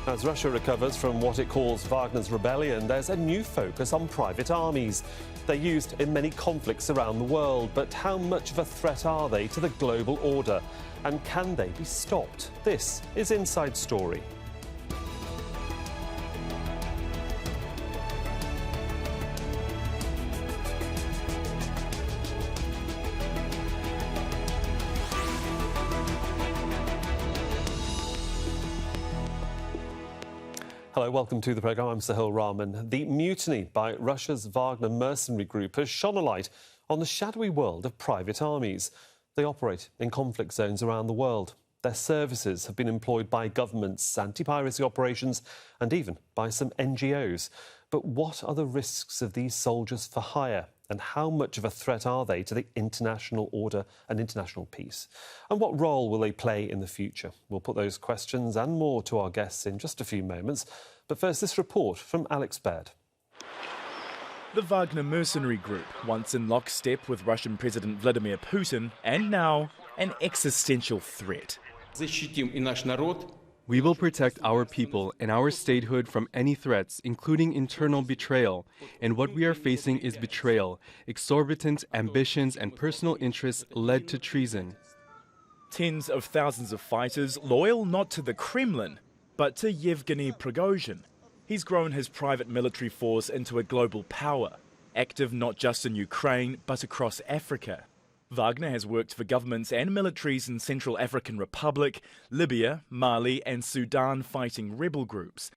As Russia recovers from what it calls Wagner's rebellion, there's a new focus on private armies. They're used in many conflicts around the world, but how much of a threat are they to the global order? And can they be stopped? This is Inside Story. Hello, welcome to the programme. I'm Sohail Rahman. The mutiny by Russia's Wagner Mercenary Group has shone a light on the shadowy world of private armies. They operate in conflict zones around the world. Their services have been employed by governments, anti-piracy operations and even by some NGOs. But what are the risks of these soldiers for hire? And how much of a threat are they to the international order and international peace? And what role will they play in the future? We'll put those questions and more to our guests in just a few moments. But first, this report from Alex Baird. The Wagner Mercenary Group, once in lockstep with Russian President Vladimir Putin, and now an existential threat. We will protect our people and our statehood from any threats, including internal betrayal. And what we are facing is betrayal. Exorbitant ambitions and personal interests led to treason. Tens of thousands of fighters loyal not to the Kremlin, but to Yevgeny Prigozhin. He's grown his private military force into a global power, active not just in Ukraine, but across Africa. Wagner has worked for governments and militaries in Central African Republic, Libya, Mali and Sudan fighting rebel groups.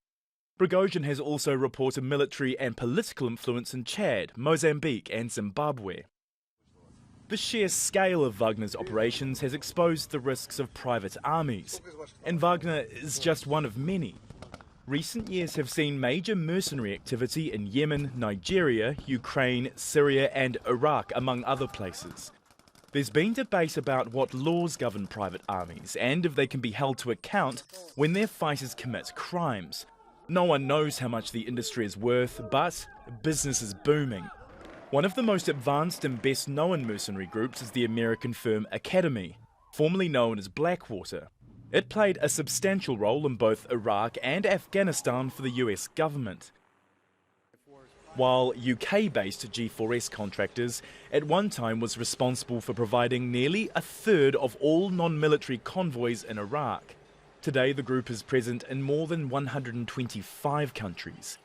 Prigozhin has also reported military and political influence in Chad, Mozambique and Zimbabwe. The sheer scale of Wagner's operations has exposed the risks of private armies, and Wagner is just one of many. Recent years have seen major mercenary activity in Yemen, Nigeria, Ukraine, Syria and Iraq, among other places. There's been debate about what laws govern private armies and if they can be held to account when their fighters commit crimes. No one knows how much the industry is worth, but business is booming. One of the most advanced and best known mercenary groups is the American firm Academy, formerly known as Blackwater. It played a substantial role in both Iraq and Afghanistan for the US government. While UK-based G4S contractors at one time was responsible for providing nearly a third of all non-military convoys in Iraq. Today the group is present in more than 125 countries.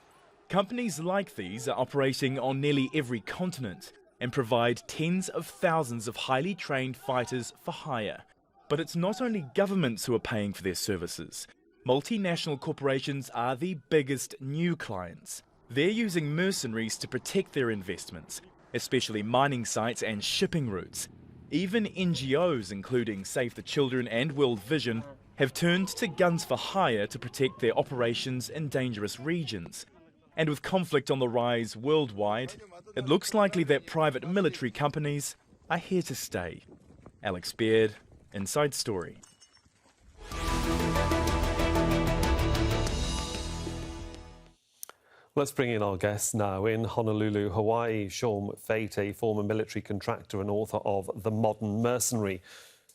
Companies like these are operating on nearly every continent and provide tens of thousands of highly trained fighters for hire. But it's not only governments who are paying for their services. Multinational corporations are the biggest new clients. They're using mercenaries to protect their investments, especially mining sites and shipping routes. Even NGOs, including Save the Children and World Vision, have turned to guns for hire to protect their operations in dangerous regions. And with conflict on the rise worldwide, it looks likely that private military companies are here to stay. Alex Baird, Inside Story. Let's bring in our guests now. In Honolulu, Hawaii, Shone McFate, a former military contractor and author of The Modern Mercenary.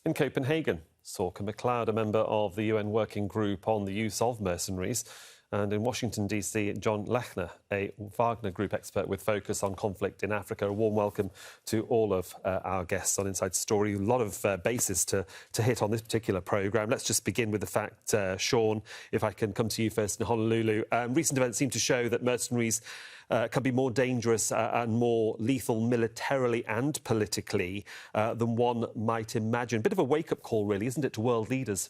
In Copenhagen, Sorcha MacLeod, a member of the UN Working Group on the Use of Mercenaries. And in Washington, D.C., John Lechner, a Wagner Group Expert with focus on conflict in Africa. A warm welcome to all of our guests on Inside Story. A lot of bases to hit on this particular programme. Let's just begin with the fact, Shone, if I can come to you first in Honolulu. Recent events seem to show that mercenaries can be more dangerous and more lethal militarily and politically than one might imagine. Bit of a wake-up call, really, isn't it, to world leaders?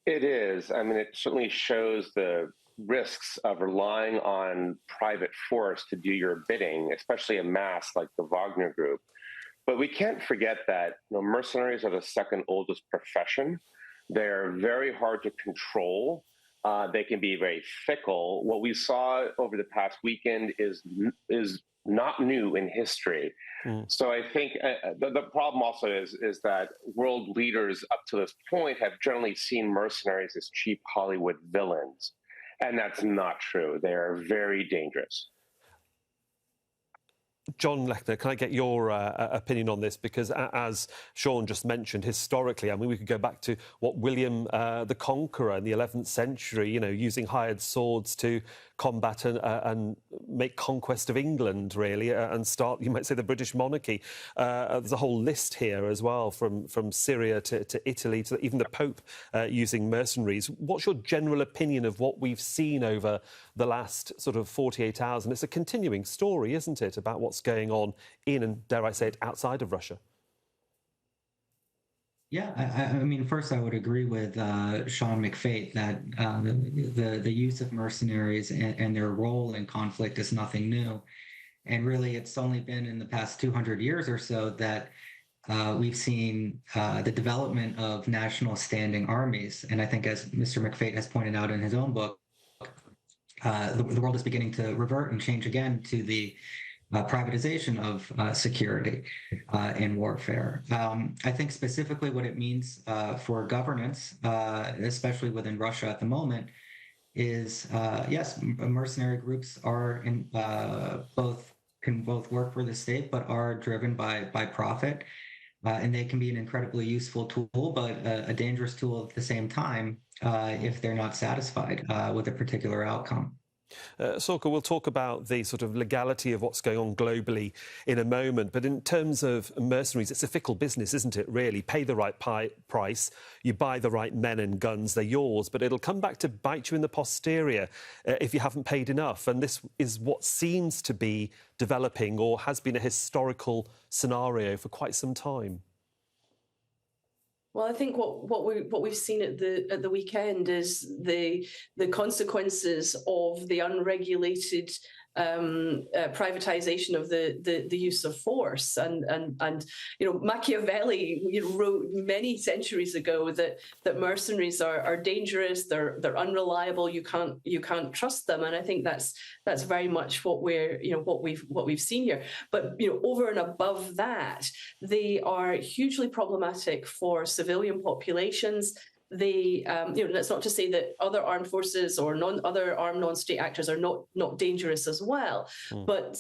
It is. I mean, it certainly shows the risks of relying on private force to do your bidding, especially a mass like the Wagner Group. But we can't forget that mercenaries are the second oldest profession. They're very hard to control. They can be very fickle. What we saw over the past weekend is not new in history. So I think the problem also is that world leaders up to this point have generally seen mercenaries as cheap Hollywood villains. And that's not true. They are very dangerous. John Lechner, can I get your opinion on this? Because as Sean just mentioned, historically, I mean, we could go back to what William the Conqueror in the 11th century, you know, using hired swords to combat and make conquest of England, really, and start, you might say, the British monarchy. There's a whole list here as well, from Syria to Italy to even the Pope using mercenaries. What's your general opinion of what we've seen over the last sort of 48 hours? And it's a continuing story, isn't it, about what's going on in and, dare I say it, outside of Russia? Yeah, I mean, first I would agree with Shone McFate that the use of mercenaries and their role in conflict is nothing new. And really, it's only been in the past 200 years or so that we've seen the development of national standing armies. And I think, as Mr. McFate has pointed out in his own book, the world is beginning to revert and change again to the privatization of security in warfare. I think specifically what it means for governance, especially within Russia at the moment, is yes, mercenary groups are can both work for the state, but are driven by profit, and they can be an incredibly useful tool, but a dangerous tool at the same time if they're not satisfied with a particular outcome. Sorcha, we'll talk about the sort of legality of what's going on globally in a moment. But in terms of mercenaries, it's a fickle business, isn't it, really? Pay the right price, you buy the right men and guns, they're yours, but it'll come back to bite you in the posterior if you haven't paid enough. And this is what seems to be developing, or has been, a historical scenario for quite some time. Well, I think what we've seen at the weekend is the consequences of the unregulated privatization of the use of force, and you know, Machiavelli wrote many centuries ago that mercenaries are dangerous, they're unreliable, you can't trust them, and I think that's very much what we've seen here. But you know, over and above that, they are hugely problematic for civilian populations. They, you know, that's not to say that other armed forces or other armed non-state actors are not dangerous as well. But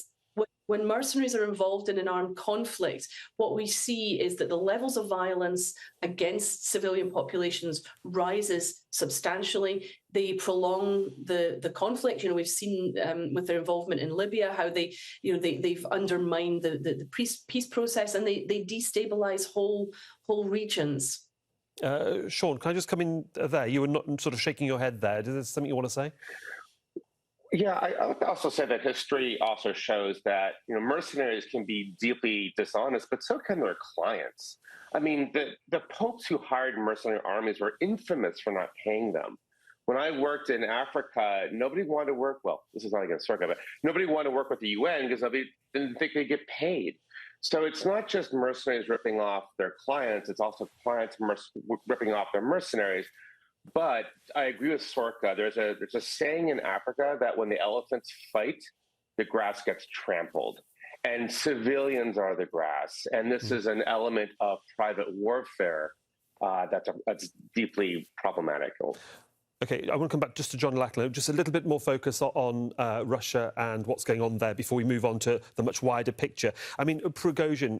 when mercenaries are involved in an armed conflict, what we see is that the levels of violence against civilian populations rises substantially. They prolong the conflict. You know, we've seen with their involvement in Libya how they've undermined the peace process, and they destabilize whole regions. Sean, can I just come in there? You were not sort of shaking your head there. Is there something you want to say? Yeah, I would also say that history also shows that, you know, mercenaries can be deeply dishonest, but so can their clients. I mean, the popes who hired mercenary armies were infamous for not paying them. When I worked in Africa, nobody wanted to work, well, this is not against Sorcha, but nobody wanted to work with the UN because nobody didn't think they'd get paid. So it's not just mercenaries ripping off their clients, it's also clients ripping off their mercenaries. But I agree with Sorcha. There's a saying in Africa that when the elephants fight, the grass gets trampled. And civilians are the grass. And this is an element of private warfare that's deeply problematic. OK, I want to come back just to John Lechner, just a little bit more focus on Russia and what's going on there before we move on to the much wider picture. I mean, Prigozhin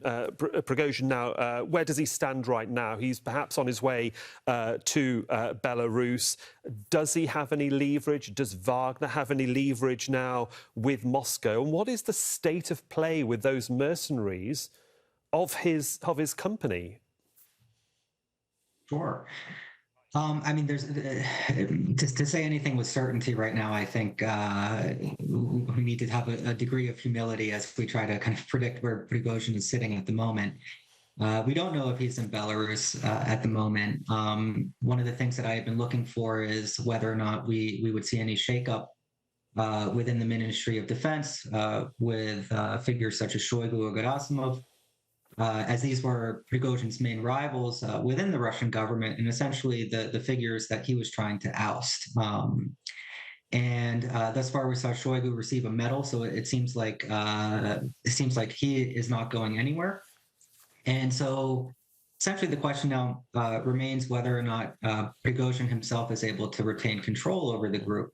now, where does he stand right now? He's perhaps on his way to Belarus. Does he have any leverage? Does Wagner have any leverage now with Moscow? And what is the state of play with those mercenaries of his company? Sure. I mean, there's to say anything with certainty right now. I think we need to have a degree of humility as we try to kind of predict where Prigozhin is sitting at the moment. We don't know if he's in Belarus at the moment. One of the things that I have been looking for is whether or not we would see any shakeup within the Ministry of Defense with figures such as Shoigu or Gerasimov, as these were Prigozhin's main rivals within the Russian government, and essentially the figures that he was trying to oust. And thus far, we saw Shoigu receive a medal, so it seems like he is not going anywhere. And so, essentially, the question now remains whether or not Prigozhin himself is able to retain control over the group.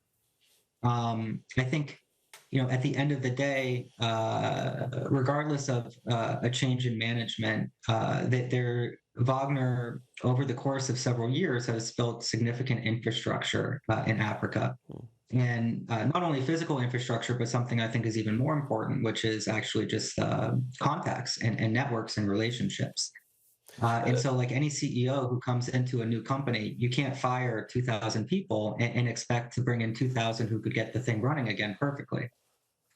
I think at the end of the day, regardless of a change in management, Wagner, over the course of several years, has built significant infrastructure in Africa. And not only physical infrastructure, but something I think is even more important, which is actually just contacts and networks and relationships. And so, like any CEO who comes into a new company, you can't fire 2,000 people and expect to bring in 2,000 who could get the thing running again perfectly.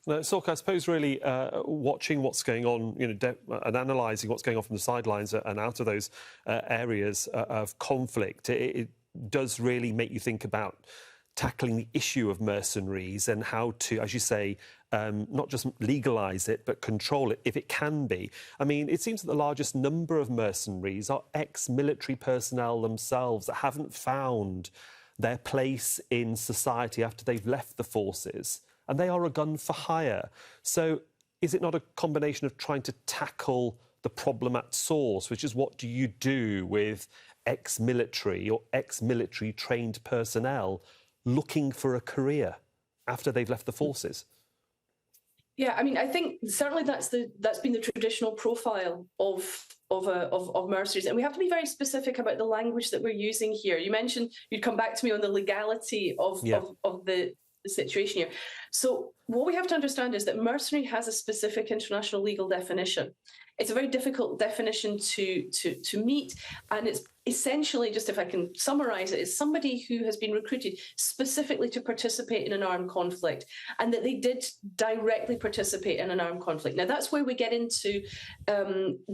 Sorcha, I suppose really watching what's going on, and analysing what's going on from the sidelines and out of those areas of conflict, it does really make you think about tackling the issue of mercenaries and how to, as you say, not just legalise it, but control it, if it can be. I mean, it seems that the largest number of mercenaries are ex-military personnel themselves that haven't found their place in society after they've left the forces, and they are a gun for hire. So is it not a combination of trying to tackle the problem at source, which is what do you do with ex-military or ex-military trained personnel looking for a career after they've left the forces? Yeah, I mean, I think certainly that's been the traditional profile of mercenaries, and we have to be very specific about the language that we're using here. You mentioned you'd come back to me on the legality of the situation here. So what we have to understand is that mercenary has a specific international legal definition. It's a very difficult definition to meet, and it's essentially, just if I can summarize it, is somebody who has been recruited specifically to participate in an armed conflict, and that they did directly participate in an armed conflict. Now, that's where we get into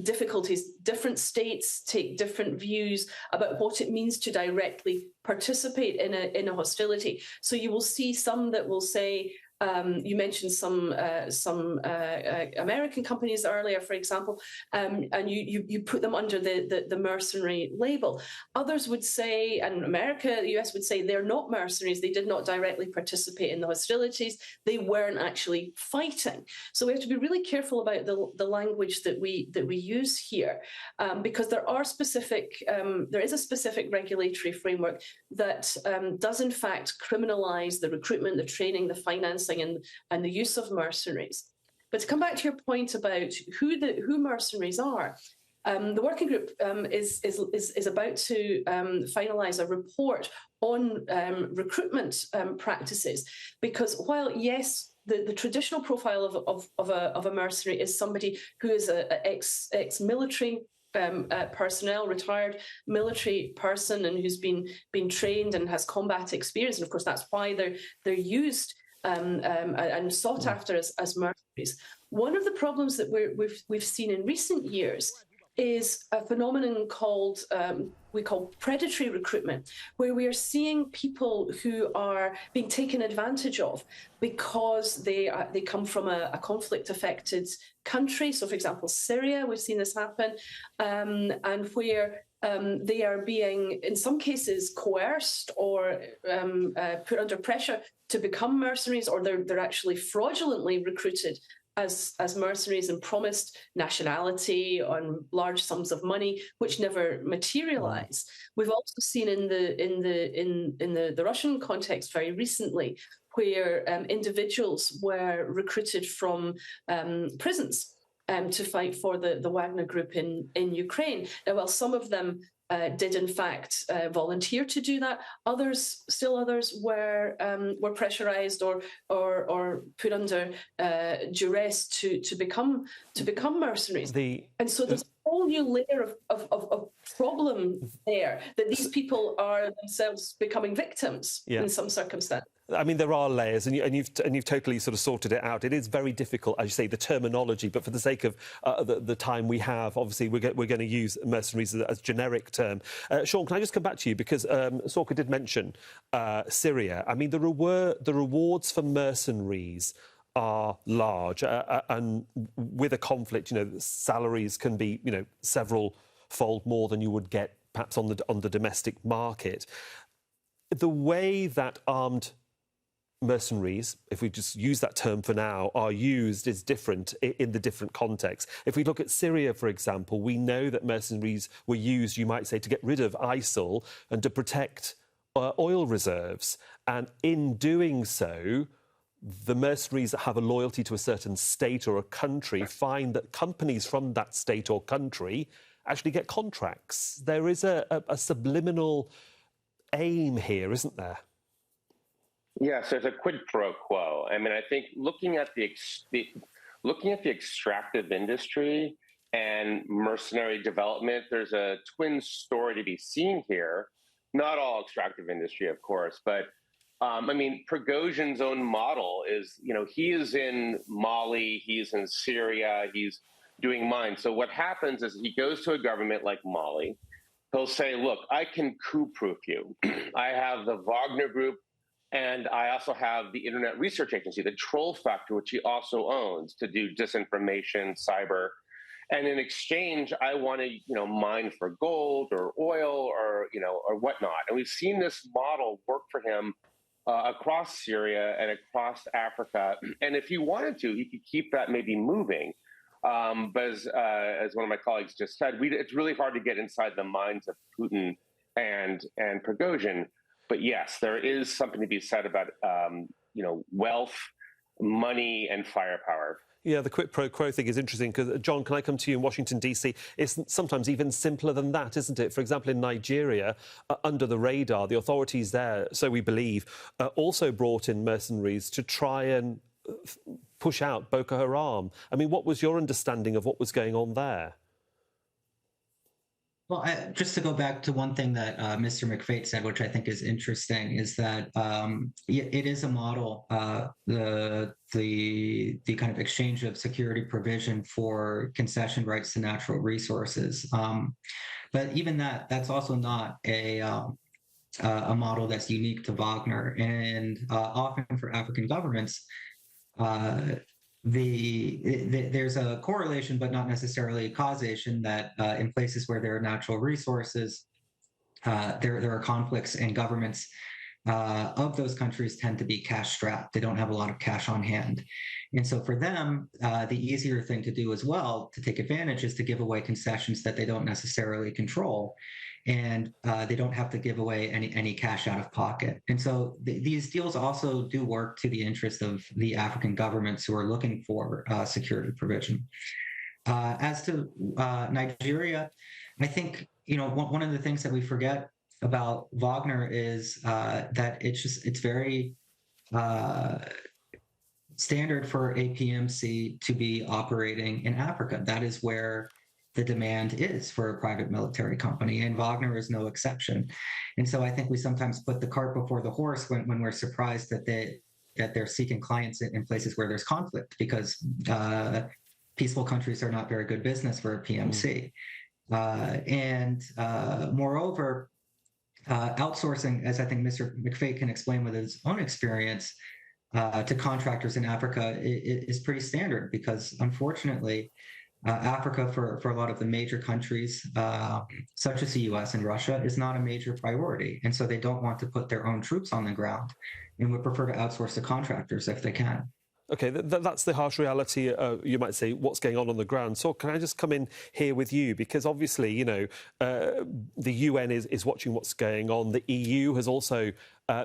difficulties. Different states take different views about what it means to directly participate in a hostility. So you will see some that will say, you mentioned some American companies earlier, for example, and you put them under the mercenary label. Others would say, and America, the US would say, they're not mercenaries. They did not directly participate in the hostilities. They weren't actually fighting. So we have to be really careful about the language that we use here, because there is a specific regulatory framework that does in fact criminalize the recruitment, the training, the finance, and the use of mercenaries. But to come back to your point about who mercenaries are, the working group is about to finalise a report on recruitment practices, because while yes, the traditional profile of a mercenary is somebody who is an ex-military personnel, retired military person, and who's been trained and has combat experience, and of course that's why they're used and sought after as mercenaries. One of the problems that we've seen in recent years is a phenomenon called we call predatory recruitment, where we are seeing people who are being taken advantage of because they come from a conflict-affected country. So, for example, Syria, we've seen this happen, and where they are being, in some cases, coerced or put under pressure to become mercenaries, or they're actually fraudulently recruited as mercenaries and promised nationality on large sums of money, which never materialize. We've also seen in the Russian context very recently, where individuals were recruited from prisons to fight for the Wagner Group in Ukraine. Now, while some of them did in fact volunteer to do that, others were pressurized or put under duress to become mercenaries. And so there's a whole new layer of problem there, that these people are themselves becoming victims in some circumstance. I mean, there are layers, and you've totally sort of sorted it out. It is very difficult, as you say, the terminology, but for the sake of the time we have, obviously we're going to use mercenaries as a generic term. Shaun, can I just come back to you, because Sorcha did mention Syria. I mean, the rewards for mercenaries are large, and with a conflict, salaries can be, several-fold more than you would get perhaps on the domestic market. The way that armed mercenaries, if we just use that term for now, are used is different in the different contexts. If we look at Syria, for example, we know that mercenaries were used, you might say, to get rid of ISIL and to protect oil reserves. And in doing so, the mercenaries that have a loyalty to a certain state or a country find that companies from that state or country actually get contracts. There is a subliminal aim here, isn't there? Yes, there's a quid pro quo. I mean, I think looking at the extractive industry and mercenary development, there's a twin story to be seen here. Not all extractive industry, of course, but I mean, Prigozhin's own model is, he is in Mali, he's in Syria, he's doing mines. So what happens is he goes to a government like Mali. He'll say, look, I can coup-proof you. I have the Wagner Group, and I also have the Internet Research Agency, the Troll Factor, which he also owns to do disinformation, cyber. And in exchange, I want to, mine for gold or oil or whatnot. And we've seen this model work for him across Syria and across Africa. And if he wanted to, he could keep that maybe moving. But as one of my colleagues just said, it's really hard to get inside the minds of Putin and Prigozhin. But yes, there is something to be said about, wealth, money, and firepower. Yeah, the quid pro quo thing is interesting because, John, can I come to you in Washington, D.C.? It's sometimes even simpler than that, isn't it? For example, in Nigeria, under the radar, the authorities there, so we believe, also brought in mercenaries to try and push out Boko Haram. I mean, what was your understanding of what was going on there? Well, just to go back to one thing that Mr. McFate said, which I think is interesting, is that it is a model, the kind of exchange of security provision for concession rights to natural resources. But even that's also not a model that's unique to Wagner. And often for African governments, there's a correlation, but not necessarily a causation, that in places where there are natural resources, there are conflicts, and governments of those countries tend to be cash strapped. They don't have a lot of cash on hand. And so for them, the easier thing to do as well, to take advantage, is to give away concessions that they don't necessarily control. And they don't have to give away any cash out of pocket. And so these deals also do work to the interest of the African governments who are looking for security provision. As to Nigeria, I think, one of the things that we forget about Wagner is that it's very standard for a PMC to be operating in Africa. That is where the demand is for a private military company, and Wagner is no exception. And so I think we sometimes put the cart before the horse when we're surprised that they're seeking clients in places where there's conflict, because peaceful countries are not very good business for a PMC. And moreover, outsourcing, as I think Mr. McFate can explain with his own experience, to contractors in Africa is pretty standard, because unfortunately, Africa, for a lot of the major countries, such as the US and Russia, is not a major priority. And so they don't want to put their own troops on the ground, and would prefer to outsource to contractors if they can. OK, that's the harsh reality, you might say, what's going on the ground. So can I just come in here with you? Because obviously, the UN is watching what's going on. The EU has also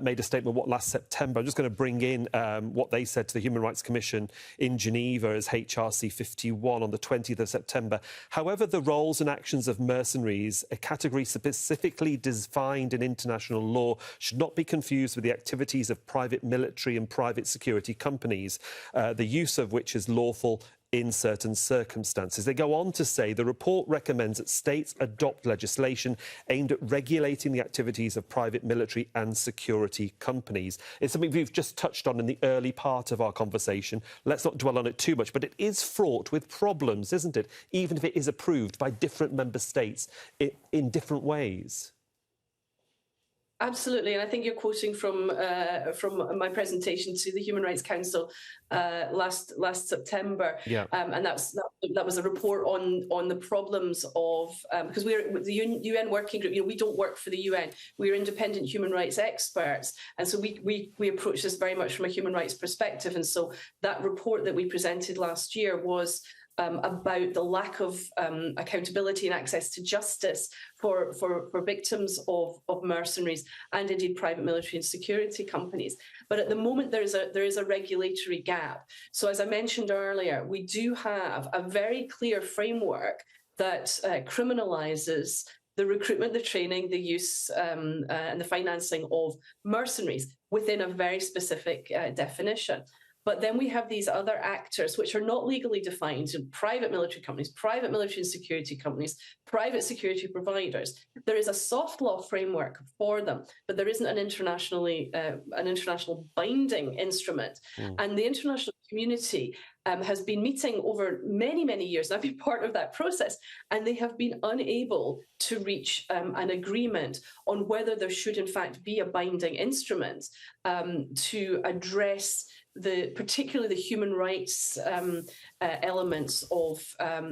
made a statement, last September. I'm just going to bring in what they said to the Human Rights Commission in Geneva as HRC 51 on the 20th of September. However, the roles and actions of mercenaries, a category specifically defined in international law, should not be confused with the activities of private military and private security companies, the use of which is lawful in certain circumstances. They go on to say the report recommends that states adopt legislation aimed at regulating the activities of private military and security companies. It's something we've just touched on in the early part of our conversation. Let's not dwell on it too much, but it is fraught with problems, isn't it? Even if it is approved by different member states in different ways. Absolutely, and I think you're quoting from my presentation to the Human Rights Council last September, and that was a report on the problems of because we're the UN working group. We don't work for the UN. We're independent human rights experts, and so we approach this very much from a human rights perspective. And so that report that we presented last year was about the lack of accountability and access to justice for victims of mercenaries and indeed private military and security companies. But at the moment, there is a regulatory gap. So as I mentioned earlier, we do have a very clear framework that criminalizes the recruitment, the training, the use and the financing of mercenaries within a very specific definition. But then we have these other actors which are not legally defined: private military companies, private military and security companies, private security providers. There is a soft law framework for them, but there isn't an international binding instrument. And the international community has been meeting over many, many years. I've been part of that process, and they have been unable to reach an agreement on whether there should in fact be a binding instrument to address particularly the human rights elements of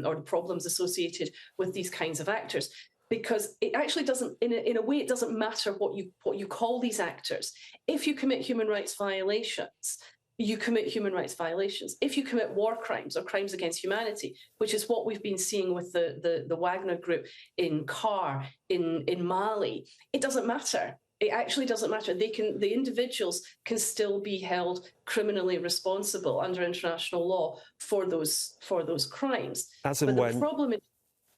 or the problems associated with these kinds of actors, because it actually doesn't, in a way, it doesn't matter what you call these actors. If you commit human rights violations, you commit human rights violations. If you commit war crimes or crimes against humanity, which is what we've been seeing with the Wagner Group in CAR, in Mali, it doesn't matter. It actually doesn't matter. The individuals can still be held criminally responsible under international law for those crimes. As and when. The problem is,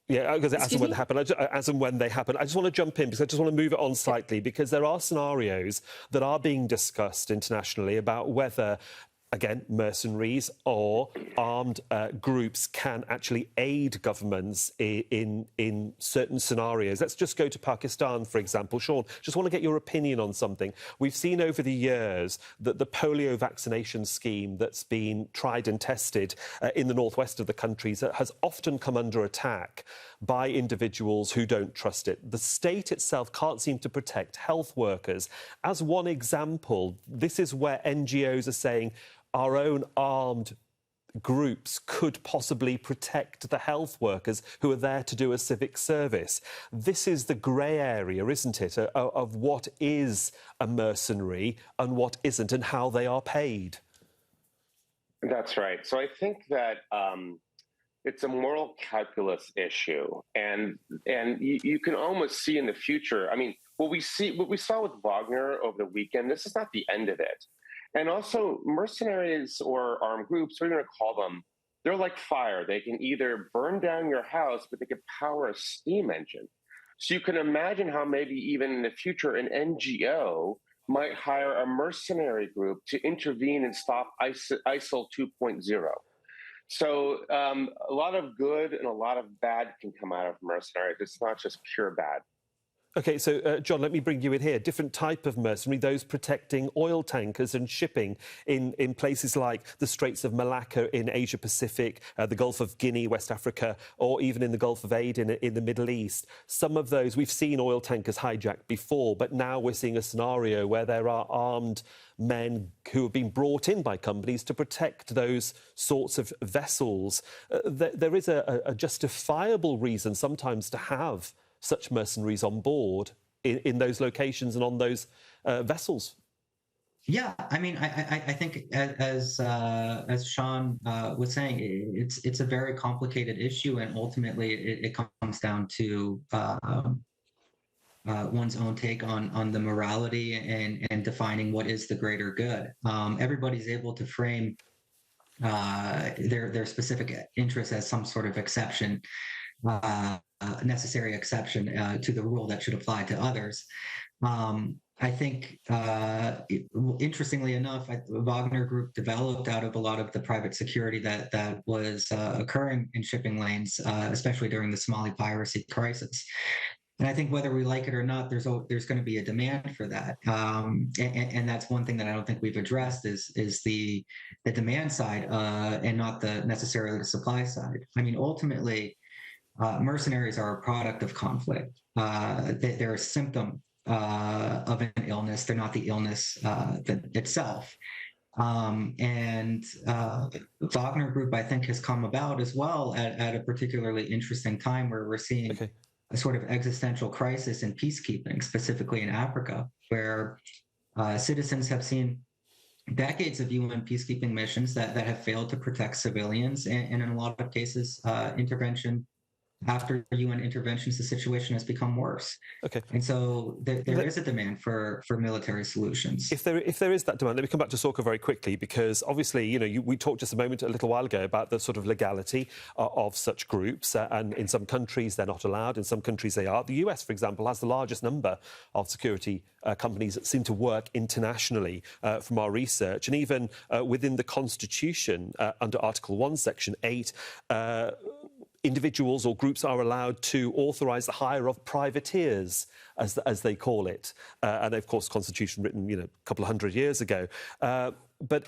yeah, because as and when they happen, as and when they happen, I just want to jump in because I just want to move it on slightly, because there are scenarios that are being discussed internationally about whether, again, mercenaries or armed groups can actually aid governments in certain scenarios. Let's just go to Pakistan, for example. Shaun, just want to get your opinion on something. We've seen over the years that the polio vaccination scheme that's been tried and tested in the northwest of the countries has often come under attack by individuals who don't trust it. The state itself can't seem to protect health workers. As one example, this is where NGOs are saying our own armed groups could possibly protect the health workers who are there to do a civic service. This is the grey area, isn't it, of what is a mercenary and what isn't, and how they are paid. That's right. So I think that it's a moral calculus issue, and you can almost see in the future. I mean, what we saw with Wagner over the weekend, this is not the end of it. And also, mercenaries or armed groups, what are you going to call them? They're like fire. They can either burn down your house, but they can power a steam engine. So you can imagine how maybe even in the future, an NGO might hire a mercenary group to intervene and stop ISIL 2.0. So a lot of good and a lot of bad can come out of mercenaries. It's not just pure bad. OK, so, John, let me bring you in here. Different type of mercenary, those protecting oil tankers and shipping in places like the Straits of Malacca in Asia-Pacific, the Gulf of Guinea, West Africa, or even in the Gulf of Aden in the Middle East. Some of those, we've seen oil tankers hijacked before, but now we're seeing a scenario where there are armed men who have been brought in by companies to protect those sorts of vessels. There is a justifiable reason sometimes to have such mercenaries on board in those locations and on those vessels. Yeah, I mean, I think as Shaun was saying, it's a very complicated issue, and ultimately it comes down to one's own take on the morality and defining what is the greater good. Everybody's able to frame their specific interests as some sort of exception. Necessary exception to the rule that should apply to others. I think, interestingly enough, Wagner Group developed out of a lot of the private security that was occurring in shipping lanes, especially during the Somali piracy crisis. And I think whether we like it or not, there's going to be a demand for that, and that's one thing that I don't think we've addressed is the demand side and not necessarily the supply side. I mean, ultimately, mercenaries are a product of conflict. They're a symptom of an illness. They're not the illness itself. And Wagner Group, I think, has come about as well at a particularly interesting time where we're seeing a sort of existential crisis in peacekeeping, specifically in Africa, where citizens have seen decades of UN peacekeeping missions that have failed to protect civilians, and in a lot of cases, intervention after UN interventions, the situation has become worse. Okay. And so there is a demand for military solutions. If there is that demand, let me come back to Sorcha very quickly, because obviously, you know, we talked just a little while ago about the sort of legality of such groups, and in some countries they're not allowed, in some countries they are. The US, for example, has the largest number of security companies that seem to work internationally from our research, and even within the Constitution, under Article 1, Section 8, individuals or groups are allowed to authorise the hire of privateers, as they call it. And of course, Constitution written, you know, a couple of hundred years ago. But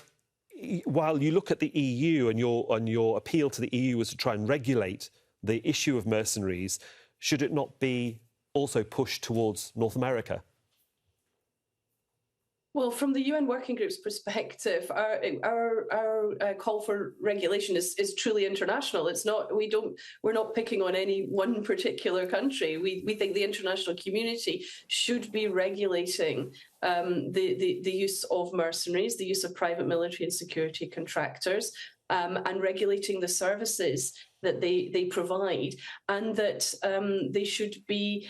while you look at the EU and your appeal to the EU is to try and regulate the issue of mercenaries, should it not be also pushed towards North America? Well, from the UN Working Group's perspective, our call for regulation is truly international. It's not we're not picking on any one particular country. We think the international community should be regulating the use of mercenaries, the use of private military and security contractors, and regulating the services that they provide, and that they should be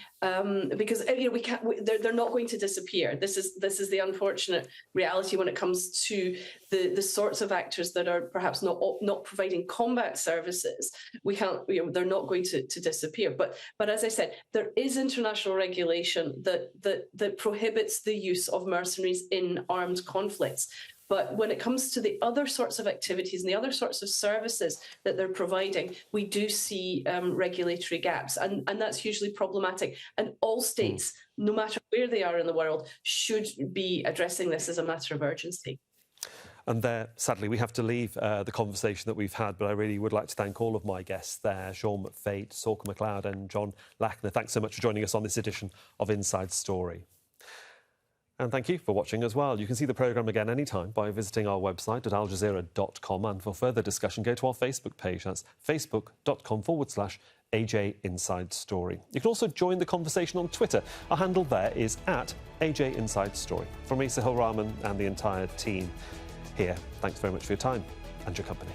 because you know they're not going to disappear. This is the unfortunate reality when it comes to the sorts of actors that are perhaps not providing combat services. We can't, you know, they're not going to disappear. But as I said, there is international regulation that prohibits the use of mercenaries in armed conflicts. But when it comes to the other sorts of activities and the other sorts of services that they're providing, we do see regulatory gaps, and that's hugely problematic. And all states, no matter where they are in the world, should be addressing this as a matter of urgency. And there, sadly, we have to leave the conversation that we've had, but I really would like to thank all of my guests there, Shone McFate, Sorcha MacLeod and John Lechner. Thanks so much for joining us on this edition of Inside Story. And thank you for watching as well. You can see the programme again anytime by visiting our website at aljazeera.com. And for further discussion, go to our Facebook page. That's facebook.com/AJ Inside Story. You can also join the conversation on Twitter. Our handle there is @AJ Inside Story. From me, Sohail, Rahman and the entire team here, thanks very much for your time and your company.